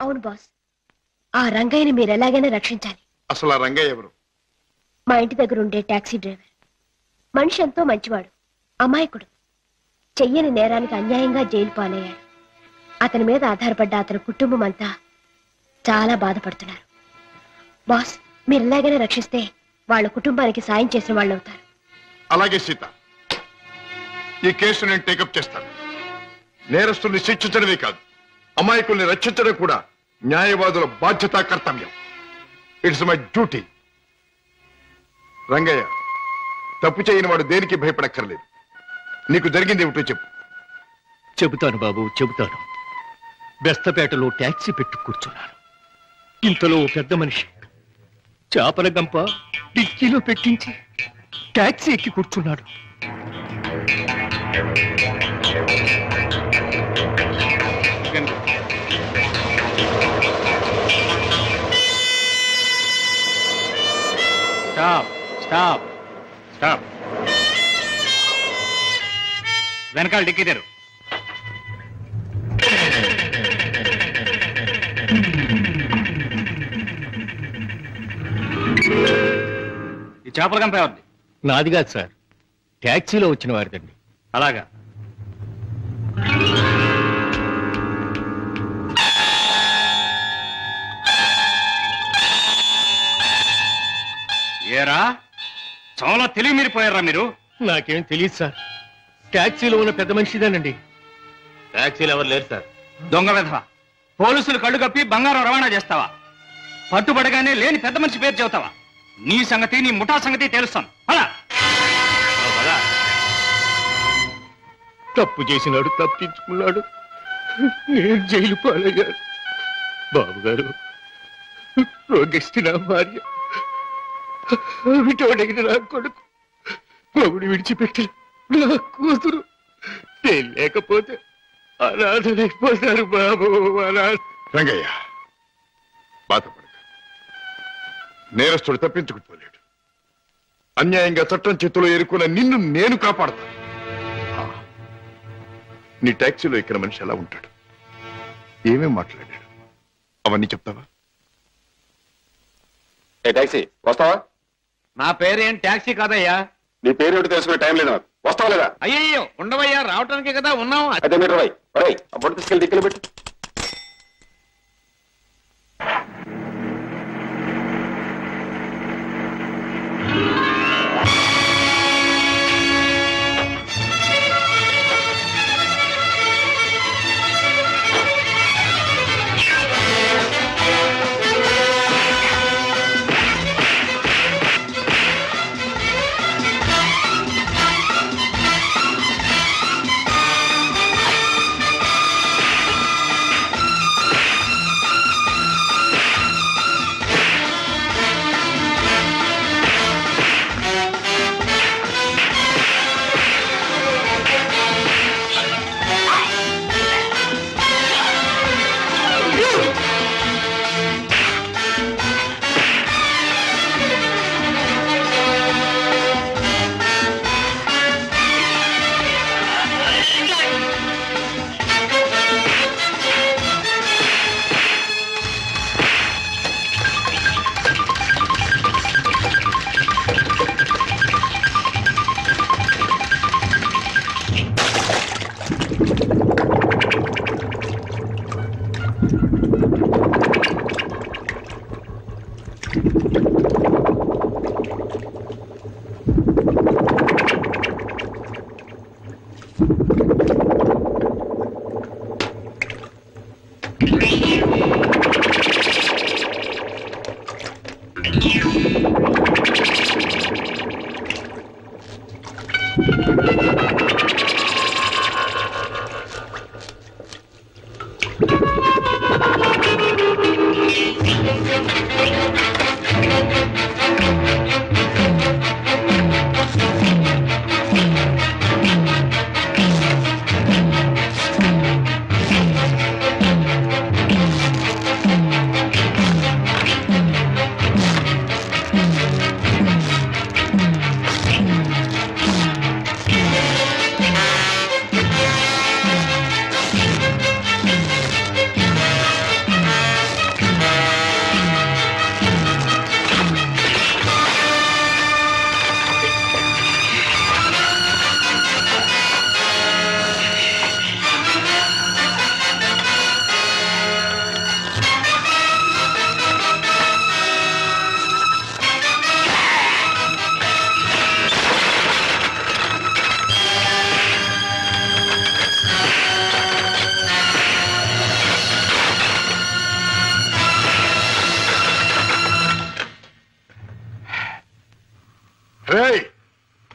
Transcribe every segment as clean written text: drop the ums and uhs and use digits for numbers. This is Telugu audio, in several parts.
అవును బాస్, ఆ రంగయ్యని మీరు ఎలాగైనా రక్షించాలి. అసలు ఆ రంగయ్య ఎవరు? మా ఇంటి దగ్గర ఉండే టాక్సీ డ్రైవర్. మనిషి ఎంతో మంచివాడు, అమాయకుడు. చెయ్యని నేరానికి అన్యాయంగా జైలు పాలయ్యాడు. అతని మీద ఆధారపడ్డ అతని కుటుంబం అంతా చాలా బాధపడుతున్నారు. బాస్, మీరు ఎలాగైనా రక్షిస్తే వాళ్ళ కుటుంబానికి సాయం చేసిన వాళ్ళు అవుతారు. అలాగే సీత, ఈ కేసు నేను టేకప్ చేస్తాను. నేరస్తుల్ని శిక్షించడమే కాదు, అమాయకుల్ని రక్షించడం కూడా న్యాయవాదుల బాధ్యత, కర్తవ్యం. It's my duty. రంగయ్య, తప్పు చేయని వాడు దేనికి భయపడక్కర్లేదు. నీకు జరిగింది ఏమిటో చెప్పు. చెబుతాను బాబు, చెబుతాను. బెస్తపేటలో ట్యాక్సీ పెట్టి కూర్చున్నాను. ఇంతలో పెద్ద మనిషి చేపల గంప డిక్కీలో పెట్టించి ట్యాక్సీ ఎక్కి కూర్చున్నాడు. Stop stop stop. వెనకాల డిక్కీ తెరు. ఈ చేపల గంప ఎవరిది? నాది కాదు సార్, ట్యాక్సీలో వచ్చిన వారిదండి. అలాగా? ఏరా, చాలా తెలివి మీరిపోయారా మీరు? నాకేం తెలియదు సార్, ట్యాక్సీలో ఉన్న పెద్ద మనిషిదేనండి. ట్యాక్సీలు ఎవరు లేరు సార్. దొంగ వెధవ, పోలీసులు కళ్ళు కప్పి బంగారం రవాణా చేస్తావా? పట్టుబడగానే లేని పెద్ద మనిషి పేరు చెబుతావా? నీ సంగతి, నీ ముఠా సంగతి తెలుస్తాను. అలా తప్పు చేసినాడు, తప్పించుకున్నాడు, నేను జైలు పాలయ్యాను. బాబు గారు, రోగిష్టి నా భార్య, విటోడైన నా కొడుకు, మొగుడు విడిచిపెట్టిన నా కూతురు, నేను లేకపోతే అనాథలైపోతారు బాబు. రంగయ్య, బాధపడక. నేరస్తుడు తప్పించుకుపోలేడు. అన్యాయంగా చట్టం చేతిలో ఎరుకున్న నిన్ను నేను కాపాడతాను. నీ ట్యాక్సీలో ఎక్కిన మనిషి ఎలా ఉంటాడు, ఏమేం మాట్లాడాడు, అవన్నీ చెప్తావా? ఏ టాక్సీ, వస్తావా? నా పేరేం ట్యాక్సీ కాదయ్యా. నీ పేరు ఏమిటి తెలుసుకునే టైం లేదు నాకు. వస్తావా లేదా? అయ్యయ్యో, ఉండవయ్యా, రావటానికే కదా ఉన్నాం. అయితే మీరు ఆ బొట్టు తీసుకెళ్ళి దిక్కులు పెట్టు.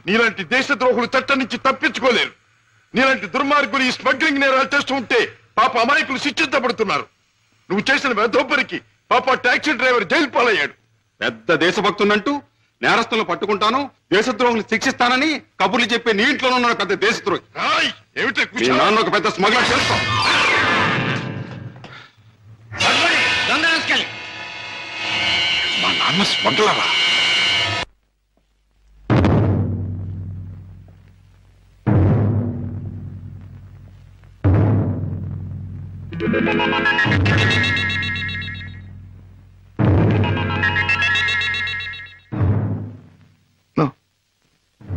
నీలాంటి దేశద్రోహులు చట్టం నుంచి తప్పించుకోలేరు. నీలాంటి దుర్మార్గులు ఈ స్మగ్లింగ్ నేరాలు చేస్తూ ఉంటే పాప అమాయకులు శిక్షించబడుతున్నారు. నువ్వు చేసిన వెధోపరికి పాప టాక్సీ డ్రైవర్ జైలు పాలయ్యాడు. పెద్ద దేశభక్తున్నంటూ నేరస్తులను పట్టుకుంటాను, దేశద్రోహులు శిక్షిస్తానని కబుర్లు చెప్పే నీ ఇంట్లో ఉన్న పెద్ద దేశద్రోహి. ఏమిటి మీ నాన్న ఒక పెద్ద స్మగ్లర్ చేస్తాం. మా నాన్న స్మగ్లరా?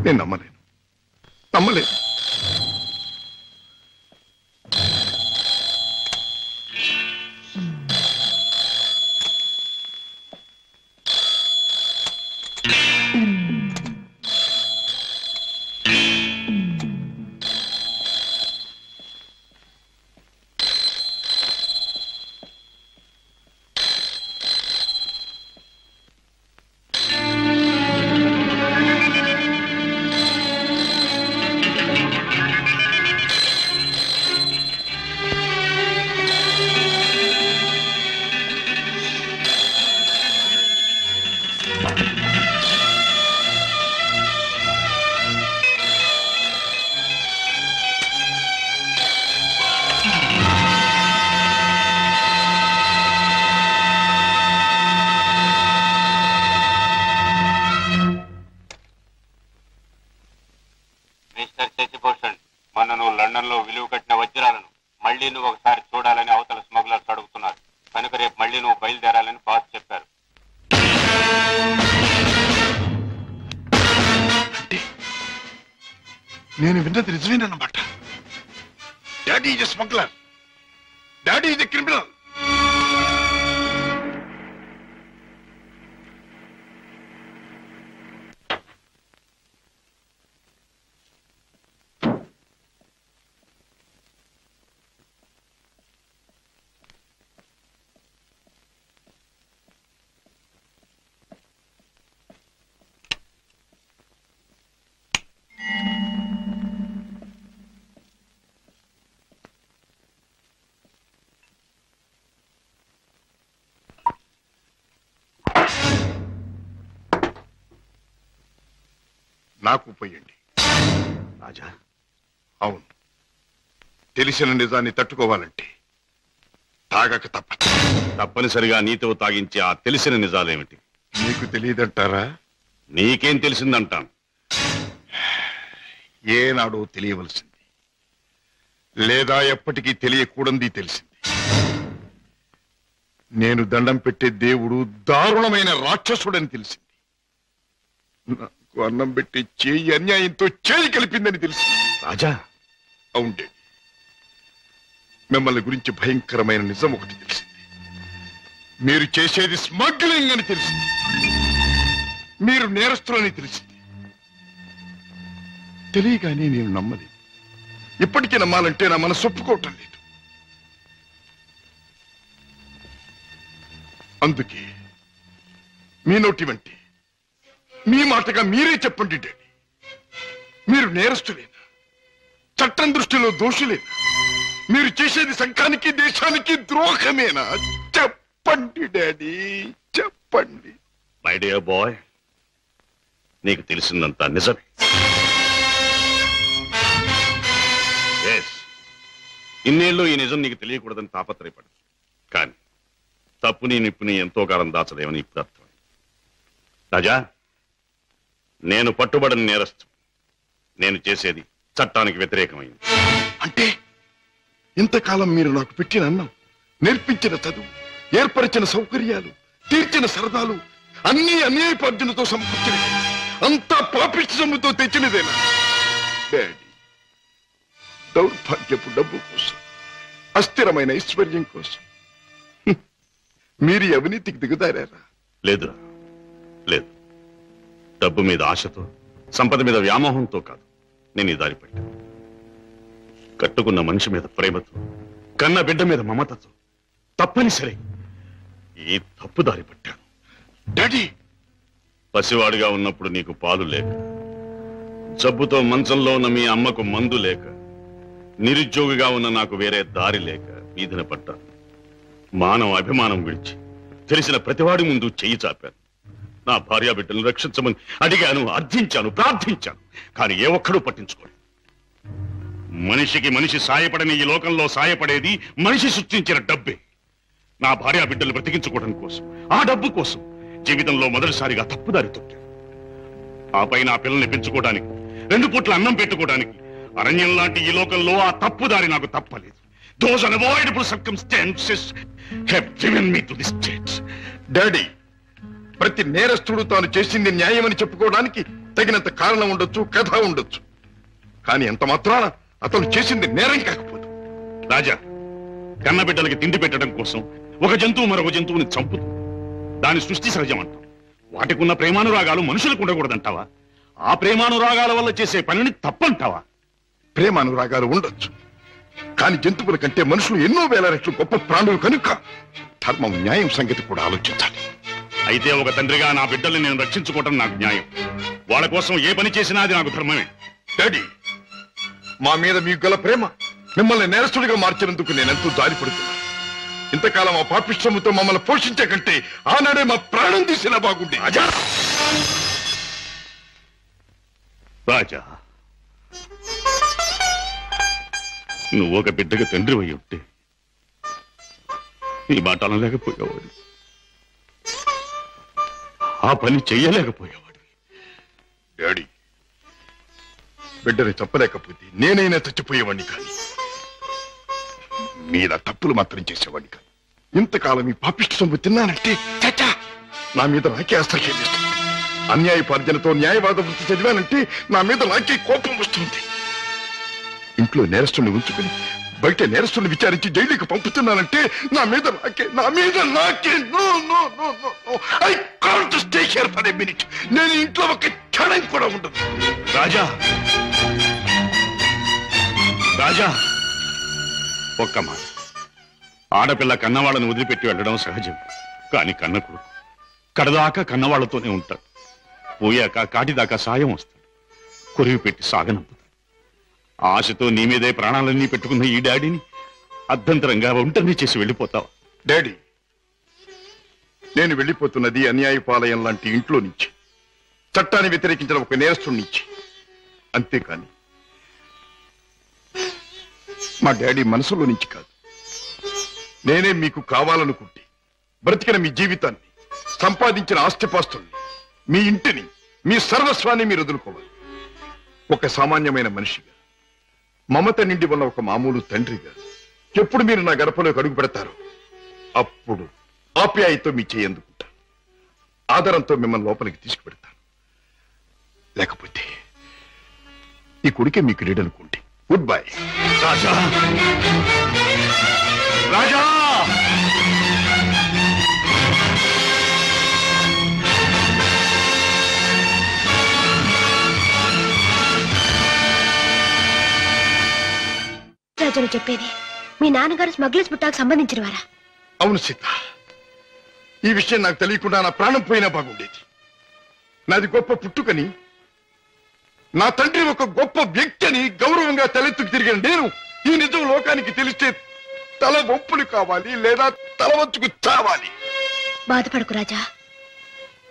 నేను నమ్మలేను. నేను విన్నది నిజమేనన్నమాట. Daddy is a smuggler. Daddy is a criminal. నాకు పోయండి రాజా. అవును, తెలిసిన నిజాన్ని తట్టుకోవాలంటే తాగక తప్పదు. తప్పనిసరిగా నీతో తాగించే ఆ తెలిసిన నిజాలేమిటి? నీకు తెలియదంటారా? నీకేం తెలిసిందంటాను. ఏనాడో తెలియవలసింది, లేదా ఎప్పటికీ తెలియకూడదు తెలిసింది. నేను దండం పెట్టే దేవుడు దారుణమైన రాక్షసుడని తెలిసింది. నాకు అన్నం పెట్టి చేయి అన్యాయంతో చేయి కలిపిందని తెలిసింది. రాజా. అవుండే, మిమ్మల్ని గురించి భయంకరమైన నిజం ఒకటి తెలిసింది. మీరు చేసేది స్మగ్లింగ్ అని తెలిసింది. మీరు నేరస్తులని తెలిసింది. తెలియగానే నేను నమ్మలేదు. ఇప్పటికీ నమ్మాలంటే నా మనసు ఒప్పుకోవటం లేదు. అందుకే మీ నోటి వంటి మీ మాటగా మీరే చెప్పండి డాడీ, మీరు నేరస్తులేనా? చట్టం దృష్టిలో దోషులేనా? మీరు చేసేది సంఘానికి దేశానికి ద్రోహమేనా? చెప్పండి డాడీ, చెప్పండి. మై డియర్ బాయ్, నీకు తెలిసిందంతా నిజమే. ఇన్నేళ్ళు ఈ నిజం నీకు తెలియకూడదని తాపత్రయపడదు. కానీ తప్పుని నిప్పుని ఎంతో కాలం దాచలేమని ఇప్పుడు అర్థమైంది. రాజా, నేను పట్టుబడని నేరస్తు. నేను చేసేది చట్టానికి వ్యతిరేకమైంది. అంటే ఇంతకాలం మీరు నాకు పెట్టిన అన్నం, నేర్పించిన చదువు, ఏర్పరిచిన సౌకర్యాలు, తీర్చిన సరదాలు అన్ని అన్యాయపార్జనతో సమకూర్చినవి, అంతా పాపిష్టి సొమ్ముతో తెచ్చినదేనా? డాడీ, దౌర్భాగ్యపు డబ్బు కోసం, అస్థిరమైన ఐశ్వర్యం కోసం మీరు అవినీతికి దిగుదారా? లేదురా, లేదు. డబ్బు మీద ఆశతో, సంపద మీద వ్యామోహంతో కాదు నేను ఈ దారి పట్టాను. కట్టుకున్న మనిషి మీద ప్రేమతో, కన్న బిడ్డ మీద మమతతో తప్పనిసరి ఈ తప్పు దారి పట్టాను. డాడీ, పసివాడిగా ఉన్నప్పుడు నీకు పాలు లేక, జబ్బుతో మంచంలో ఉన్న మీ అమ్మకు మందు లేక, నిరుద్యోగిగా ఉన్న నాకు వేరే దారి లేక వీధిన పడ్డాను. మానవ అభిమానం విడిచి తెలిసిన ప్రతివాడి ముందు చెయ్యి చాపాను. నా భార్య బిడ్డలను రక్షించమని అడిగాను, అర్థించాను, ప్రార్థించాను. కానీ ఏ ఒక్కడూ పట్టించుకోలేదు. మనిషికి మనిషి సాయపడని ఈ లోకంలో సాయపడేది మనిషి సృష్టించిన డబ్బే. నా భార్య బిడ్డలు బ్రతికించుకోవడం కోసం, ఆ డబ్బు కోసం జీవితంలో మొదటిసారిగా తప్పుదారి తొక్కాను. ఆపై నా పిల్లల్ని పెంచుకోవడానికి, 2 పూట్ల అన్నం పెట్టుకోవడానికి అరణ్యం లాంటి ఈ లోకంలో ఆ తప్పుదారి నాకు తప్పలేదు. Those unavoidable circumstances have driven me to this state. Daddy, ప్రతి నేరస్తుడు తాను చేసింది న్యాయమని చెప్పుకోవడానికి తగినంత కారణం ఉండొచ్చు, కథ ఉండొచ్చు. కానీ ఎంత మాత్రాన అతను చేసింది నేరం కాకపోదు. రాజా, కన్నబిడ్డలకి తిండి పెట్టడం కోసం ఒక జంతువు మరొక జంతువుని చంపుతుంది. దాని సృష్టి సహజం అంటాం. వాటికి ఉన్న ప్రేమానురాగాలు మనుషులకు ఉండకూడదంటావా? ఆ ప్రేమానురాగాల వల్ల చేసే పనిని తప్పంటావా? ప్రేమానురాగాలు ఉండొచ్చు, కానీ జంతువుల కంటే మనుషులు ఎన్నో వేల రెట్లు గొప్ప ప్రాణులు కనుక ధర్మం, న్యాయం సంగతి కూడా ఆలోచించాలి. అయితే ఒక తండ్రిగా నా బిడ్డల్ని నేను రక్షించుకోవటం నాకు న్యాయం. వాళ్ళ కోసం ఏ పని చేసినా అది నాకు ధర్మమే. డాడీ, మా మీద మీకు గల ప్రేమ మిమ్మల్ని నేరస్తుడిగా మార్చినందుకు నేనెంతో జాలిపడుతున్నాను. ఇంతకాలం ఆ పాపిష్టముతో మమ్మల్ని పోషించే కంటే ఆనాడే మా ప్రాణం తీసినా బాగుండే. రాజా, నువ్వు ఒక బిడ్డగా తండ్రి అయి ఉంటే నీ మాట అనలేకపోయేవాడు, ఆ పని చెయ్యలేకపోయేవాడు. డాడీ, బిడ్డని చెప్పలేకపోతే నేనైనా చచ్చిపోయేవాడిని, కానీ మీలా తప్పులు మాత్రం చేసేవాడిని కాదు. ఇంతకాలం ఈ పాపిష్టి సొమ్ము తిన్నానంటే చచ్చా నా మీద నాకే అసహ్యం వేస్తుంది. అన్యాయపార్జనతో న్యాయవాద వృత్తి చదివానంటే నా మీద నాకే కోపం వస్తుంది. ఇంట్లో నేరస్తుని ఉంచుకుని బయట నేరస్తుని విచారించి జైలుకి పంపుతున్నానంటే నా మీద నాకే I can't stay here for a minute. నేను ఇంట్లో ఒక క్షణం కూడా ఉండదు. రాజా, రాజా, ఒక్క మాట. ఆడపిల్ల కన్నవాళ్ళని వదిలిపెట్టి వెళ్ళడం సహజం. కానీ కన్నకుడు కడదాకా కన్నవాళ్లతోనే ఉంటాడు. పోయాక కాటిదాకా సాయం వస్తాడు. కొరివి పెట్టి సాగనంపుతాడు. ఆశతో నీ మీదే ప్రాణాలన్నీ పెట్టుకున్న ఈ డాడీని అర్ధంతరంగా ఒంటరిని చేసి వెళ్ళిపోతావా? డాడీ, నేను వెళ్ళిపోతున్నది అన్యాయపాలయం లాంటి ఇంట్లో నుంచి, చట్టాన్ని వ్యతిరేకించిన ఒక నేరస్తుడి నుంచి. అంతేకాని మా డాడీ మనసులో నుంచి కాదు. నేనే మీకు కావాలనుకుంటే బ్రతికిన మీ జీవితాన్ని, సంపాదించిన ఆస్తిపాస్తుల్ని, మీ ఇంటిని, మీ సర్వస్వాన్ని మీరు వదులుకోవాలి. ఒక సామాన్యమైన మనిషిగా, మమత నిండి ఉన్న ఒక మామూలు తండ్రిగా ఎప్పుడు మీరు నా గడపలోకి అడుగు పెడతారో అప్పుడు ఆప్యాయతో మీ చేయి అందుకుంటాను. ఆదరంతో మిమ్మల్ని లోపలికి తీసుకుపెడతాను. లేకపోతే ఈ కొడుకే మీకు లీడనుకోండి. Good bye. రాజా, రాజా, రాజును చెప్పేది మీ నాన్నగారు స్మగ్లర్స్ బుట్టాకు సంబంధించిన వారా? అవును సీత, ఈ విషయం నాకు తెలియకుండా నా ప్రాణం పోయినా బాగుండేది. నాది గొప్ప పుట్టుకని, నా తండ్రి ఒక గొప్ప వ్యక్తి అని గౌరవంగా తలెత్తుకు తిరిగిన నేను ఈ నిజం లోకానికి తెలిస్తే తల వంపులు కావాలి, లేదా తల వంచుకు చావాలి. బాధపడకు రాజా.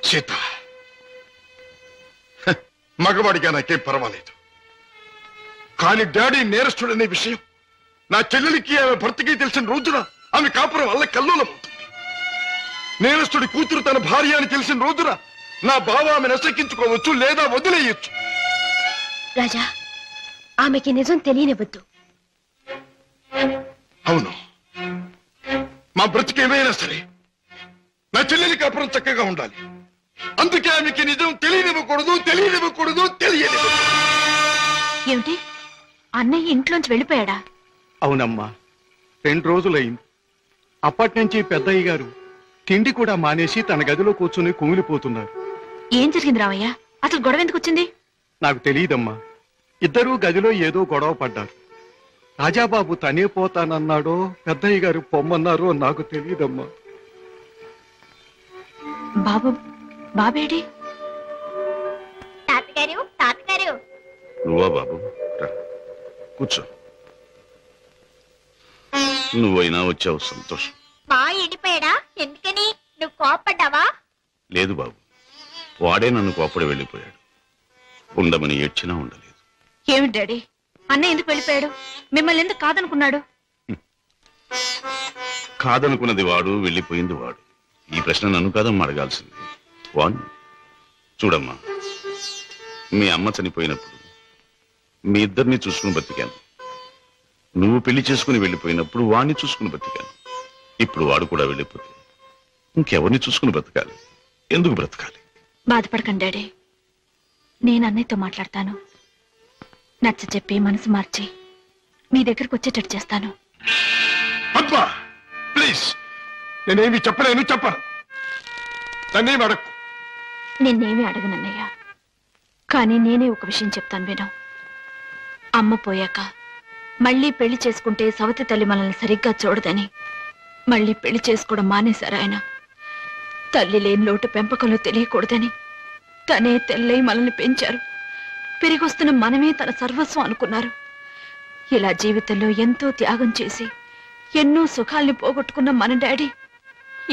సీత, మగవాడిగా నాకేం పర్వాలేదు. కానీ డాడీ నేరస్తుడనే విషయం నా చెల్లెలికి, ఆమె భర్తకి తెలిసిన రోజున ఆమె కాపురం వల్ల కల్లోలమవుతుంది. నేరస్తుడి కూతురు తన భార్య అని తెలిసిన రోజున నా బావ ఆమెను అసక్కించుకోవచ్చు, లేదా వదిలేయచ్చు. రాజా, ఆమెకి నిజం తెలియనివ్వద్దు. అవును, మా బ్రతికేమైనా సరే నా చెల్లెలి కాపురం చక్కగా ఉండాలి. అందుకే ఆమెకి నిజం తెలియనివ్వకూడదు. ఏమిటి, అన్నయ్య ఇంట్లోంచి వెళ్ళిపోయాడా? అవునమ్మా, 2 రోజులైంది. అప్పటి నుంచి పెద్దయ్య గారు తిండి కూడా మానేసి తన గదిలో కూర్చుని కుమిలిపోతున్నారు. ఏం జరిగింది రావయ్య? అసలు గొడవ ఎందుకు వచ్చింది? నాకు తెలియదమ్మా. ఇద్దరూ గదిలో ఏదో గొడవ పడ్డారు. రాజాబాబు తనే పోతానన్నాడో పెద్దయ్య గారు పొమ్మన్నారో నాకు తెలియదమ్మా. బాబేడి? తాతగారు, నువ్వా బాబు? రా, కూర్చో. నువ్వైనా వచ్చావు, సంతోషం. మా ఎండిపోయాడా? ఎందుకని? నువ్వు కోపడ్డావా? లేదు బాబు, వాడే నన్ను కోపడి వెళ్ళిపోయాడు. ఉండమని ఏడ్చినా ఉండలేదు. ఏమిటి డాడీ, అన్నయ్య ఎందుకు వెళ్ళిపోయాడు? మిమ్మల్ని ఎందుకు కాదనుకున్నాడు? కాదనుకున్నది వాడు, వెళ్ళిపోయింది వాడు. ఈ ప్రశ్న నన్ను కాదమ్మా అడగాల్సింది, వాణ్ణి. చూడమ్మా, మీ అమ్మ చనిపోయినప్పుడు మీ ఇద్దరిని చూసుకుని బతికాను. నువ్వు పెళ్లి చేసుకుని వెళ్ళిపోయినప్పుడు వాణ్ణి చూసుకుని బతికాను. ఇప్పుడు వాడు కూడా వెళ్ళిపోతే ఇంకెవరిని చూసుకుని బ్రతకాలి? ఎందుకు బ్రతకాలి? బాధపడకండి డాడీ, నేను అన్నయ్యతో మాట్లాడతాను. నచ్చ చెప్పి మనసు మార్చి మీ దగ్గరకు వచ్చేటట్టు చేస్తాను. అబ్బా ప్లీజ్, నేనేమి చెప్పలేను, చెప్పను. నన్నేమి అడగకు. నిన్నేమీ అడగనన్నయ్య, కానీ నేనే ఒక విషయం చెప్తాను విను. అమ్మ పోయాక మళ్ళీ పెళ్లి చేసుకుంటే సవతి తల్లి మనల్ని సరిగ్గా చూడదని మళ్ళీ పెళ్లి చేసుకోవడం మానేశారు ఆయన. తల్లి లేని లోటు పెంపకంలో తెలియకూడదని తనే తెల్లై మనల్ని పెంచారు. పెరిగొస్తున్న మనమే తన సర్వస్వం అనుకున్నారు. ఇలా జీవితంలో ఎంతో త్యాగం చేసి ఎన్నో సుఖాల్ని పోగొట్టుకున్న మన డాడీ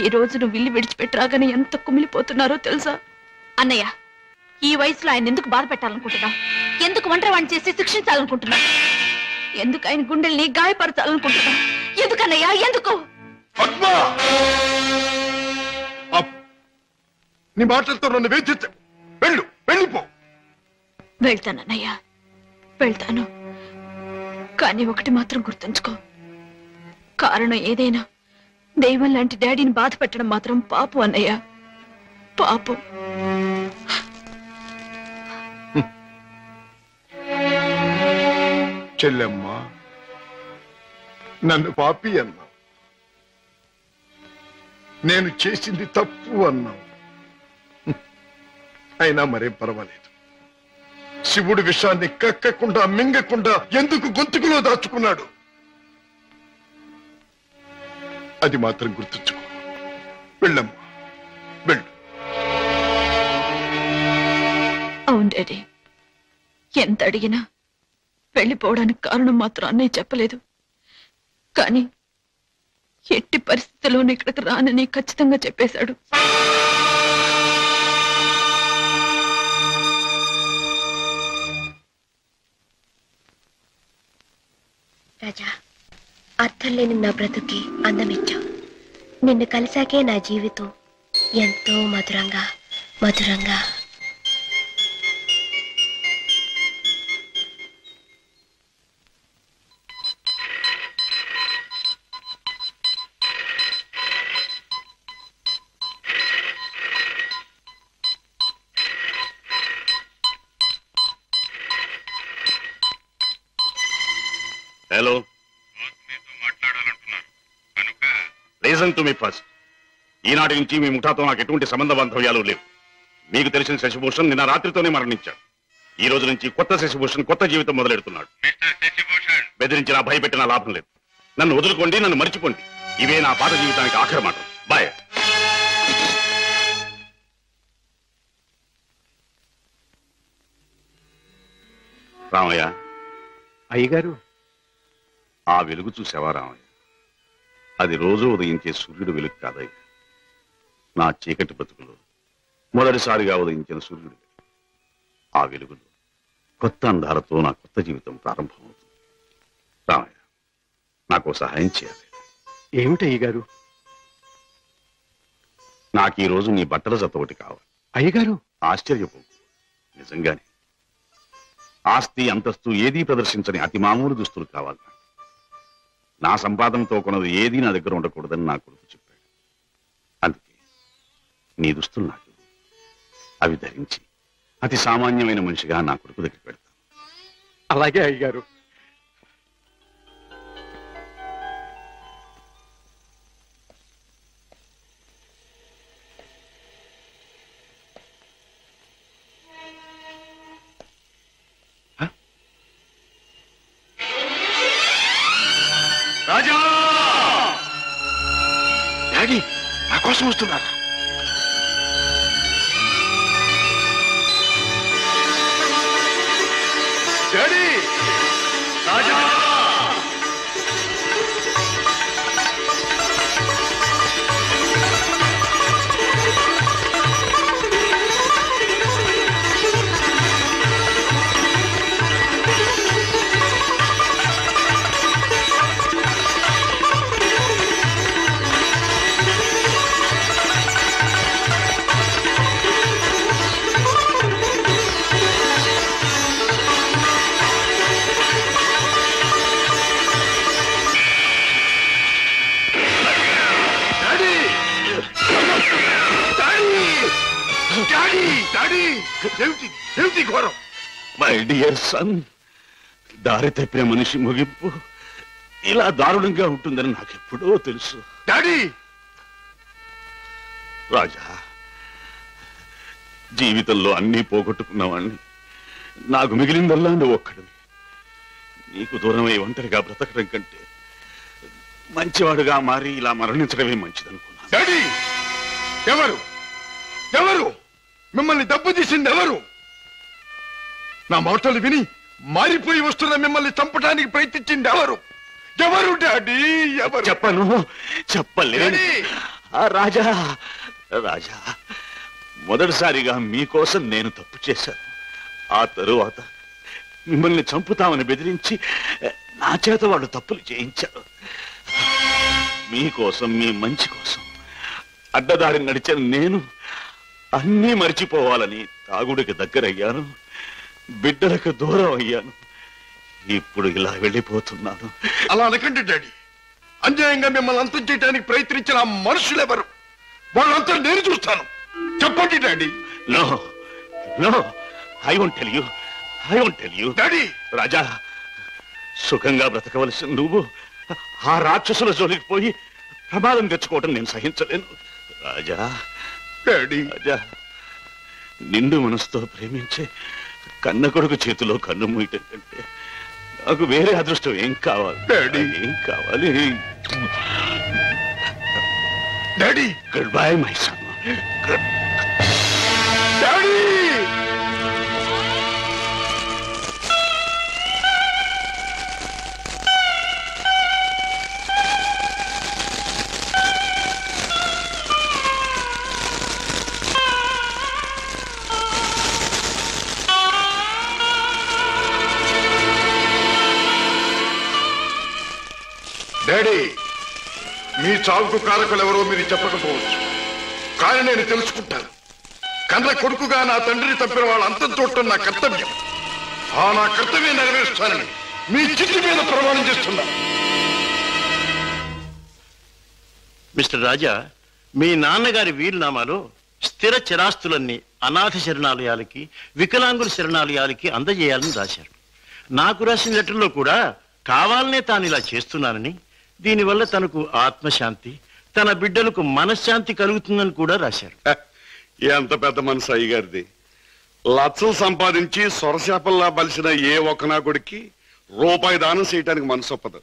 ఈ రోజు నువ్వు ఇల్లు విడిచిపెట్టరాగానే ఎంత కుమిలిపోతున్నారో తెలుసా? అన్నయ్య, ఈ వయసులో ఆయన ఎందుకు బాధ పెట్టాలనుకుంటున్నావు? ఎందుకు ఒంటరివాణ్ణి చేసి శిక్షించాలనుకుంటున్నావు? ఎందుకు ఆయన గుండెల్ని గాయపరచాలనుకుంటున్నావు? ఎందుకన్నయ్యా, ఎందుకు? నీ మాటలతో నన్ను వేధించు. వెళ్ళిపో. వెళ్తానన్నయ్యా, వెళ్తాను. కానీ ఒకటి మాత్రం గుర్తుంచుకో, కారణం ఏదైనా దైవం లాంటి డాడీని బాధ పెట్టడం మాత్రం పాపం అన్నయ్య, పాపం. చెల్లెమ్మా, నన్ను పాపి అన్నావు, నేను చేసింది తప్పు అన్నావు. అయినా మరేం పర్వాలేదు. శివుడు విషాన్ని కక్కకుండా మింగకుండా ఎందుకు గొంతుకులో దాచుకున్నాడు? అది మాత్రం గుర్తుంచుకో. వెళ్ళమ్మా, వెళ్ళు. అవును డాడీ, ఎంత అడిగినా వెళ్ళిపోవడానికి కారణం మాత్రం అన్నయ్య చెప్పలేదు. కానీ ఎట్టి పరిస్థితుల్లోనూ ఇక్కడికి రానని ఖచ్చితంగా చెప్పేశాడు. రాజా, అర్థం లేని నా బ్రతుకి అందమిచ్చావు. నిన్ను కలిసాకే నా జీవితం ఎంతో మధురంగా మధురంగా. హలో, మాట్లాడాలంటున్నారు కనుక రీజన్ టు మీ ఫస్ట్. ఈనాటి నుంచి మీ ముఠాతో నాకు ఎటువంటి సంబంధ బాంధవ్యాలు లేవు. మీకు తెలిసిన శశిభూషణ్ నిన్న రాత్రితోనే మరణించాడు. ఈ రోజు నుంచి కొత్త శశిభూషణ్ కొత్త జీవితం మొదలెడుతున్నాడు. బెదిరించినా భయపెట్టినా లాభం లేదు. నన్ను వదులుకోండి, నన్ను మర్చిపోండి. ఇవే నా పాత జీవితానికి ఆఖరి మాట. బాయ్. రామయ్య. అయ్యగారు, ఆ వెలుగు చూసావా రామయ్య? అది రోజు ఉదయించే సూర్యుడు వెలుగు కాదయ్య. నా చీకటి బతుకులో మొదటిసారిగా ఉదయించిన సూర్యుడు. ఆ వెలుగులో కొత్త అందాలతో నా కొత్త జీవితం ప్రారంభమవుతుంది. రామయ్య, నాకు సహాయం చేయాలి. ఏమిటయ్యగారు? నాకు ఈ రోజు నీ బట్టల జత ఒకటి కావాలి. అయ్యగారు, ఆశ్చర్యపో, నిజంగానే. ఆస్తి అంతస్తు ఏదీ ప్రదర్శించని అతి మామూలు దుస్తులు కావాలి. నా సంపాదనతో కొన్నది ఏదీ నా దగ్గర ఉండకూడదని నా కొడుకు చెప్పాడు. అందుకే నీ దుస్తులు నాకు అవి ధరించి అతి సామాన్యమైన మనిషిగా నా కొడుకు దగ్గర పెడతాను. అలాగే అయ్యగారు. రాజా! డాడీ నా కోసం వస్తున్నారా? డాడీ ఏమిటి ఏమిటి ఘోరం? మై డియర్ సన్, దారి తప్పిన మనిషి ముగింపు ఇలా దారుణంగా ఉంటుందని నాకెప్పుడో తెలుసు. డాడీ రాజా, జీవితంలో అన్నీ పోగొట్టుకున్నవాణ్ణి, నాకు మిగిలిందల్లా నువ్వు ఒక్కడివి. నీకు దూరమై ఒంటరిగా బ్రతకడం కంటే మంచివాడుగా మారి ఇలా మరణించడమే మంచిదనుకున్నా. డాడీ ఎవరు ఎవరు మిమ్మల్ని దెబ్బ తీసింది ఎవరు? నా మాటలు విని మారిపోయి వస్తున్న మిమ్మల్ని చంపడానికి ప్రయత్నించింది ఎవరు? ఎవరు డాడీ ఎవరు? చెప్పను, చెప్పలేను. రాజా రాజా, మొదటిసారిగా మీకోసం నేను తప్పు చేశాను. ఆ తరువాత మిమ్మల్ని చంపుతామని బెదిరించి నా చేత వాళ్ళు తప్పులు చేయించారు. మీకోసం, మీ మంచి కోసం అడ్డదారి నడిచిన నేను అన్నీ మర్చిపోవాలని తాగుడికి దగ్గరయ్యాను, బిడ్డలకు దూరం అయ్యాను. ఇప్పుడు ఇలా వెళ్ళిపోతున్నాను. అలా అనకండి డాడీ. అన్యాయంగా మిమ్మల్ని అంతం చేయడానికి ప్రయత్నించిన ఆ మనుషులెవరు? వాళ్ళంతా నేను చూస్తాను. చెప్పండి daddy. No no, I won't tell you, I won't tell you. Daddy Raja, సుఖంగా బ్రతకవలసిన నువ్వు ఆ రాక్షసుల జోలికి పోయి ప్రమాదం తెచ్చుకోవటం నేను సహించలేను. రాజా డాడీ రాజా, నిండు మనసుతో ప్రేమించే కన్న కొడుకు చేతిలో కన్ను మూయటం కంటే నాకు వేరే అదృష్టం ఏం కావాలి? డాడీ ఏం కావాలి? Daddy good bye my son. Daddy daddy, మీ చావుకు కారకులు ఎవరో మీరు చెప్పకపోవచ్చు, కానీ నేను తెలుసుకుంటాను. కన్న కొడుకుగా నా తండ్రిని తప్పిన వాళ్ళ అంతం చూడటం నా కర్తవ్యం. ఆ నా కర్తవ్యం నెరవేరుస్తానని మీ చిట్టి మీద ప్రమాణం చేస్తున్నా. మిస్టర్ రాజా, మీ నాన్నగారి వీలునామాలో స్థిర చిరాస్తులన్నీ అనాథ శరణాలయాలకి, వికలాంగుల శరణాలయాలకి అందజేయాలని రాశారు. నాకు రాసిన లెటర్లో కూడా కావాలనే తాను ఇలా చేస్తున్నానని, దీనివల్ల తనకు ఆత్మశాంతి, తన బిడ్డలకు మనశ్శాంతి కలుగుతుందని కూడా రాశారు. ఎంత పెద్ద మనసు అయ్యగారిది. లక్షలు సంపాదించి సొరశాపల్లా బలిసిన ఏ ఒక్కనాకుడికి రూపాయి దానం చేయటానికి మనసు ఒప్పదు.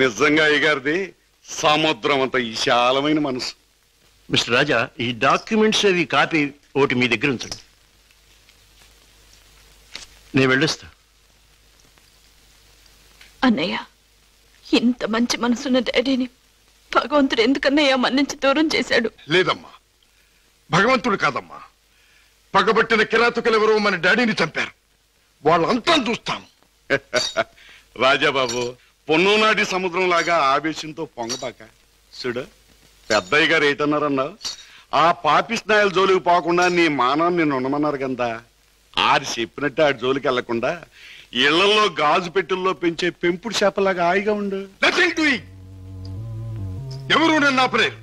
నిజంగా అయ్యగారిది సముద్రం అంత విశాలమైన మనసు. మిస్టర్ రాజా, ఈ డాక్యుమెంట్స్ అవి కాపీ ఒకటి మీ దగ్గర ఉంచండి. నేను వెళ్ళొస్తా. అన్నయ్య, ఇంత మంచి మనసున్న డాడీని భగవంతుడు ఎందుకన్నయ్య మన్నించి దూరం చేశాడు? లేదమ్మా, భగవంతుడు కాదమ్మా, పగబట్టిన కిరాతకులెవరో మన డాడీని చంపారు. వాళ్ళంతా చూస్తాం. రాజాబాబు, పొన్నునాటి సముద్రం లాగా ఆవేశంతో పొంగబాక. చూడు, పెద్దయ్య గారు ఏటన్నారన్నావు? ఆ పాపిస్నాయాల జోలికి పోకుండా నీ మానవం నిన్ను ఉండమన్నారు కదా. ఆడి చెప్పినట్టు ఆడి జోలికి వెళ్లకుండా ఇళ్లలో గాజు పెట్టెల్లో పెంచే పెంపుడు చేపలాగా హాయిగా ఉండు. ఎవరు నన్ను ఆపలేరు.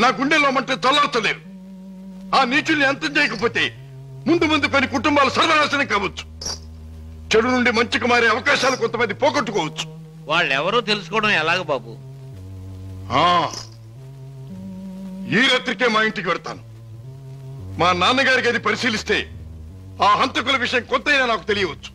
నా గుండెలో మంటే చల్లార్చలేరు. ఆ నీచుల్ని అంతం చేయకపోతే ముందు ముందు కొన్ని కుటుంబాలు సర్వనాశనం కావచ్చు. చెడు నుండి మంచికి మారే అవకాశాలు కొంతమంది పోగొట్టుకోవచ్చు. వాళ్ళెవరో తెలుసుకోవడం ఎలాగ బాబు? ఈ రాత్రికే మా ఇంటికి వెడతాను. మా నాన్నగారికి అది పరిశీలిస్తే ఆ హంతకుల విషయం కొంతైనా నాకు తెలియవచ్చు.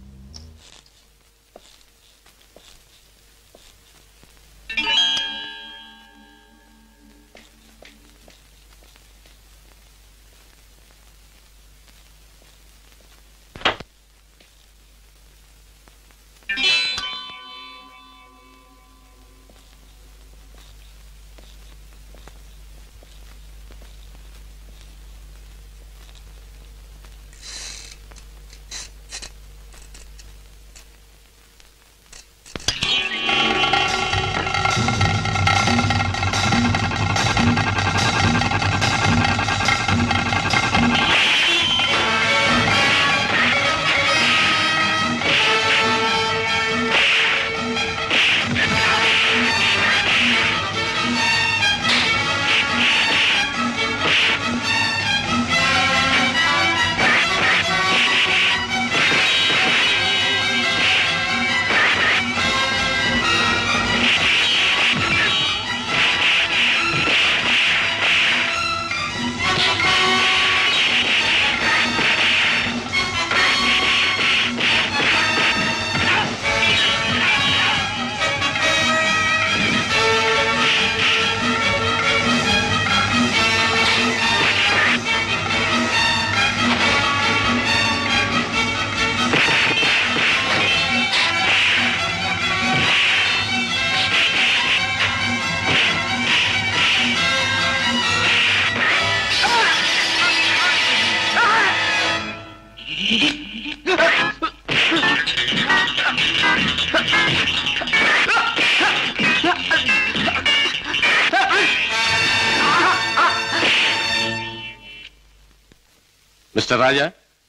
మిస్టర్ రాజా,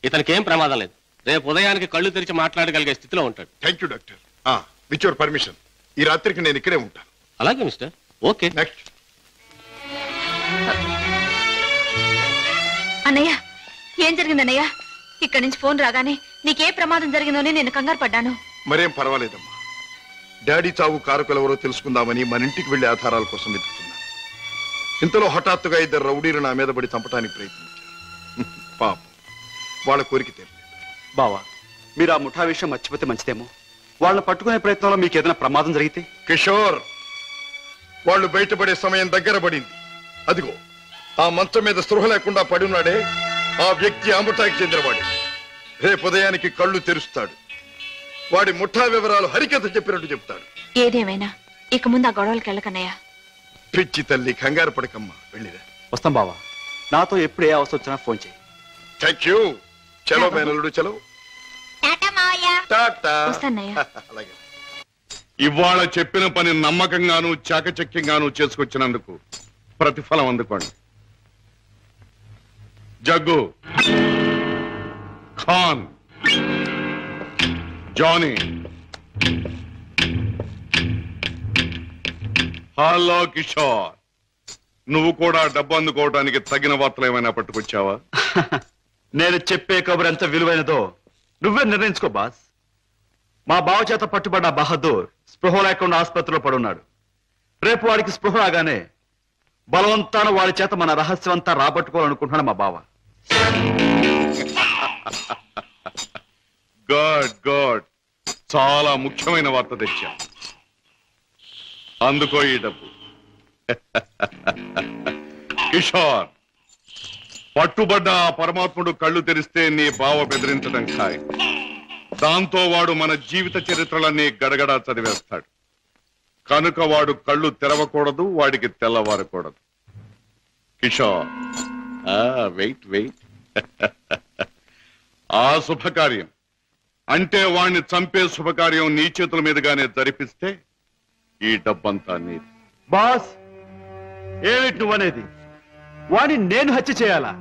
ఇతనికి ఏం ప్రమాదం లేదు. రేపు ఉదయానికి కళ్ళు తెరిచి మాట్లాడగలిగే స్థితిలో ఉంటాడు. Thank you doctor. With your permission ఈ రాత్రికి నేను ఇక్కడే ఉంటాను. అలాగే మిస్టర్. ఓకే. నెక్స్ట్. అన్నయ్య, ఏం జరిగింది అన్నయ్య? ఇక్కడి నుంచి ఫోన్ రాగానే నీకే ప్రమాదం జరిగిందని నేను కంగారు పడ్డాను. మరేం పర్వాలేదమ్మా. డాడీ చావు కారకులెవరో తెలుసుకుందామని మన ఇంటికి వెళ్లి ఆధారాల కోసం వెతుకుతున్నాను. ఇంతలో హఠాత్తుగా 2 రౌడీలు నా మీద పడి చంపడానికి ప్రయత్నించారు. పాపం, వాళ్ళ కోరిక తీరలేదు. బావా, మీరు ఆ ముఠా విషయం మర్చిపోతే మంచిదేమో. వాళ్ళని పట్టుకునే ప్రయత్నంలో మీకు ఏదైనా ప్రమాదం జరిగితే? కిషోర్, వాళ్ళు బయటపడే సమయం దగ్గర పడింది. అదిగో ఆ మంచం మీద స్పృహ లేకుండా పడున్నాడే, ఆ వ్యక్తి ఆ ముఠాకి చెందినవాడు. రేపు ఉదయానికి కళ్ళు తెరుస్తాడు. వాడి ముఠా వివరాలు హరికథ చెప్పినట్టు చెప్తాడు. ఏదేమైనా ఇక ముందు ఆ గొడవలకి వెళ్ళకన్నయ్య. పిచ్చి తల్లి, కంగారు పడకమ్మా, వెళ్ళిరా. వస్తాం బావా. నాతో ఎప్పుడు ఏ అవసరం వచ్చినా ఫోన్ చేయి. Thank you. చలో మేనల్లుడు, చలో. అలాగే. ఇవాళ చెప్పిన పని నమ్మకంగాను చాకచక్యంగాను చేసుకొచ్చినందుకు ప్రతిఫలం అందుకోండి. జగ్గు, ఖాన్, జానీ, హలో కిషోర్, నువ్వు కూడా డబ్బు అందుకోవడానికి తగిన వార్తలు ఏమైనా పట్టుకొచ్చావా? నేను చెప్పే కబురు ఎంత విలువైనదో నువ్వే నిర్ణయించుకో బాస్. మా బావ చేత పట్టుబడ్డ బహదూర్ స్పృహ లేకుండా ఆసుపత్రిలో పడున్నాడు. రేపు వాడికి స్పృహ రాగానే బలవంతాన వాడి చేత మన రహస్యం అంతా రాబట్టుకోవాలనుకుంటున్నాడు మా బావ. గుడ్ గుడ్, చాలా ముఖ్యమైన వార్త తెచ్చా. అందుకో ఈ డబ్బు. కిషోర్, పట్టుబడ్డ ఆ పరమాత్ముడు కళ్ళు తెరిస్తే నీ బావ బెదిరించడం ఖాయం. దాంతో వాడు మన జీవిత చరిత్రలన్నీ గడగడా చదివేస్తాడు. కనుక వాడు కళ్ళు తెరవకూడదు, వాడికి తెల్లవారకూడదు. Kishore, wait wait. ఆ శుభకార్యం అంటే వాణ్ణి చంపే శుభకార్యం నీ చేతుల మీదుగానే జరిపిస్తే ఈ డబ్బంతా నీది. బాస్, ఏమిటి నువ్వనేది? వాడిని నేను హత్య చేయాలా?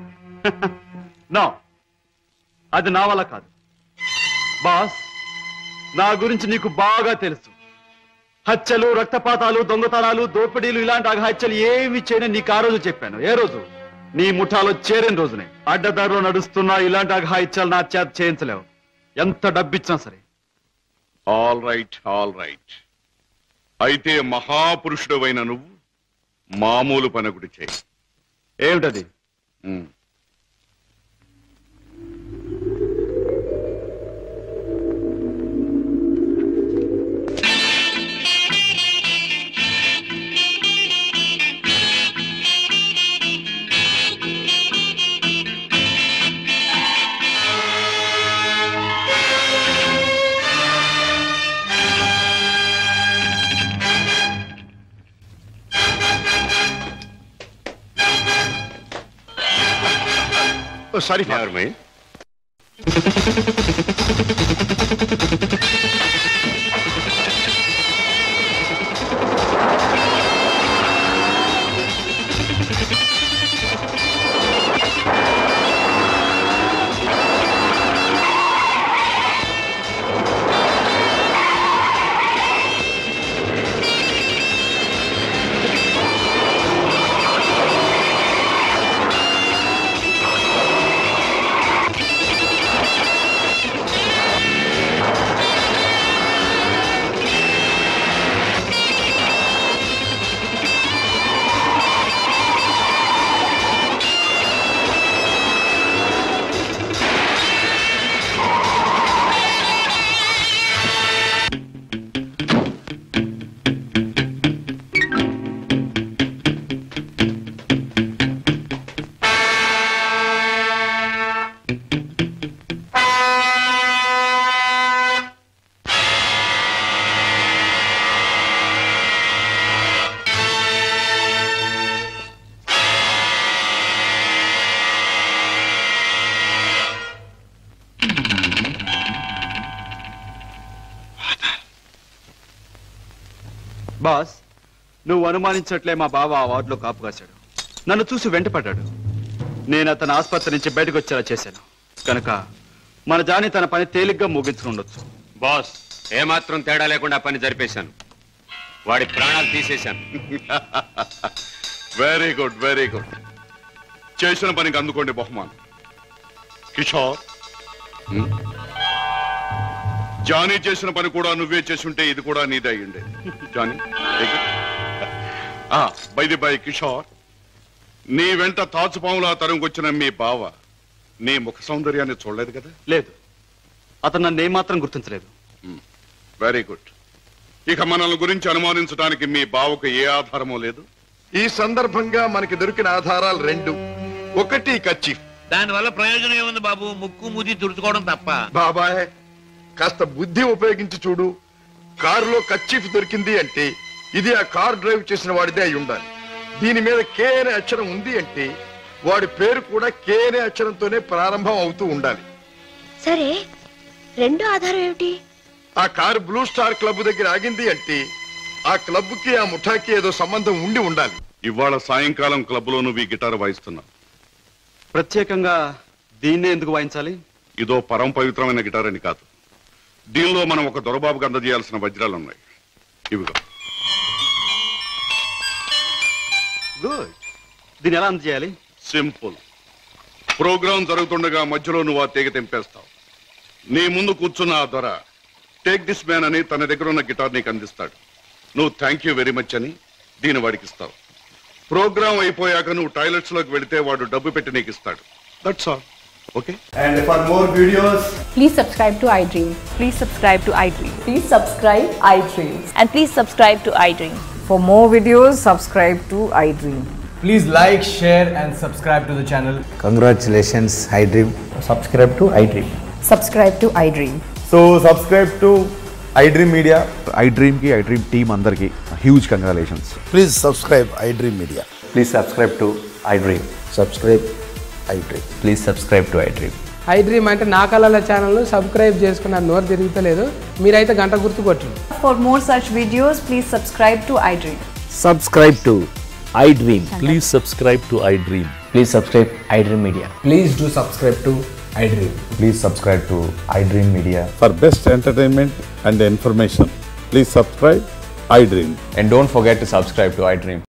నో, అది నా వల్ల కాదు. బాస్, నా గురించి నీకు బాగా తెలుసు. హత్యలు, రక్తపాతాలు, దొంగతనాలు, దోపిడీలు ఇలాంటి అఘాత్యాలు ఏమి చేయని నీకు ఆ రోజు చెప్పాను. ఏ రోజు? నీ ముఠాలో చేరిన రోజునే. అడ్డదారిలో నడుస్తున్నా ఇలాంటి అఘాత్యాలు నా చేత చేయించలేవు, ఎంత డబ్బిచ్చినా సరే. All right, all right. అయితే మహాపురుషుడు అయిన నువ్వు మామూలు పనకుడి చేయి. ఏమిటది? Oh, sorry, Never mind. Boss, నువ్వు అనుమానించట్లే మా బావ ఆ వార్డులో కాపు కాశాడు. నన్ను చూసి వెంటపడ్డాడు. నేను అతని ఆసుపత్రి నుంచి బయటకు వచ్చేలా చేశాను కనుక మన జాని తన పని తేలిగ్గా ముగించుకుండొచ్చు. బాస్ ఏమాత్రం తేడా లేకుండా పని జరిపేశాను. వాడి ప్రాణాలు తీసేశాను. Very good, very good. చేసిన పనికి అందుకోండి బహుమానం. కిషోర్, జానీ చేసిన పని కూడా నువ్వే చేసుంటే ఇది కూడా నీదే అయ్యుండే. జానీ, బై కిషోర్, నీ వెంట తాచుపాములా తరుముకొచ్చిన మీ బావ నీ ముఖ సౌందర్యాన్ని చూడలేదు కదా? లేదు, అతను నన్ను ఏమాత్రం గుర్తించలేదు. Very good. ఇక మనల్ని గురించి అనుమానించడానికి మీ బావకు ఏ ఆధారమూ లేదు. ఈ సందర్భంగా మనకి దొరికిన ఆధారాలు రెండు. ఒకటి కర్చీఫ్. దానివల్ల ప్రయోజనం ఏముంది బాబు? ముక్కు ముది తుడుచుకోవడం తప్ప. బాబాయ్, కాస్త బుద్ధి ఉపయోగించి చూడు. కారులో కర్చీఫ్ దొరికింది అంటే ఇది ఆ కార్ డ్రైవ్ చేసిన వాడిదే అయి ఉండాలి. దీని మీద కే అనే అక్షరం ఉంది అంటే వాడి పేరు కూడా కే అనే అక్షరంతోనే ప్రారంభం అవుతూ ఉండాలి. సరే, రెండో ఆధారం ఏమిటి? ఆ కారు బ్లూ స్టార్ క్లబ్ దగ్గర ఆగింది అంటే ఆ క్లబ్ కి ఆ ముఠాకి ఏదో సంబంధం ఉండి ఉండాలి. ఇవాళ సాయంకాలం క్లబ్ లో నువ్వు ఈ గిటార్ వాయిస్తున్నావు. ప్రత్యేకంగా దీన్నే ఎందుకు వాయించాలి? ఇదో పరమ పవిత్రమైన గిటార్ అని కాదు. దీనిలో మనం ఒక దొరబాబుకి అందజేయాల్సిన వజ్రాలు ఉన్నాయి. ఇవిగా. గుడ్. దీన్ని ఎలా అందజేయాలి? సింపుల్. ప్రోగ్రాం జరుగుతుండగా మధ్యలో నువ్వు ఆ తీగ తెంపేస్తావు. నీ ముందు కూర్చున్న ఆ దొర టేక్ దిస్ మ్యాన్ అని తన దగ్గర ఉన్న గిటార్ నీకు అందిస్తాడు. నువ్వు థ్యాంక్ యూ వెరీ మచ్ అని దీని వాడికి ఇస్తావు. ప్రోగ్రాం అయిపోయాక నువ్వు టాయిలెట్స్ లోకి వెళితే వాడు డబ్బు పెట్టి నీకు ఇస్తాడు. That's all. Okay? And for more videos, please subscribe to iDream. Please subscribe to iDream. Please subscribe iDream. And please subscribe to iDream. For more videos, subscribe to iDream. please like, share and subscribe to the channel. Congratulations, iDream. Subscribe to iDream. Subscribe to iDream. So subscribe to iDream Media. iDream ki iDream team andarki huge congratulations. Please subscribe iDream Media. Please subscribe to iDream. Subscribe iDream. Please subscribe to iDream. iDream అంటే నా కళల ఛానల్ సబ్స్క్రైబ్ చేసుకున్న నోరు తిరుగుతలేదు. మీరైతే గంట గుర్తు కొట్టండి. For more such videos, please subscribe to iDream. Subscribe to iDream. Please subscribe to iDream. Please subscribe iDream Media. Please do subscribe to iDream. Please subscribe to iDream Media. For best entertainment and information, please subscribe iDream. And don't forget to subscribe to iDream.